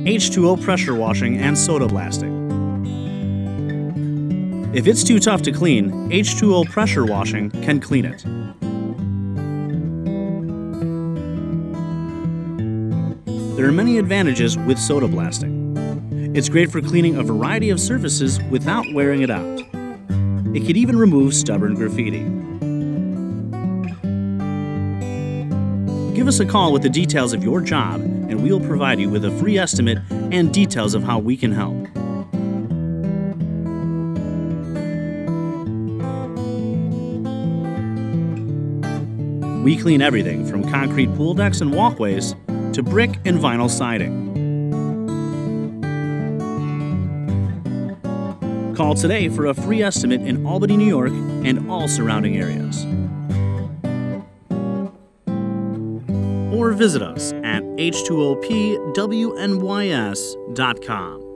H2O Pressure Washing and Soda Blasting. If it's too tough to clean, H2O Pressure Washing can clean it. There are many advantages with soda blasting. It's great for cleaning a variety of surfaces without wearing it out. It can even remove stubborn graffiti. Give us a call with the details of your job, and we'll provide you with a free estimate and details of how we can help. We clean everything from concrete pool decks and walkways to brick and vinyl siding. Call today for a free estimate in Albany, New York and all surrounding areas. Or visit us at h2opwnys.com.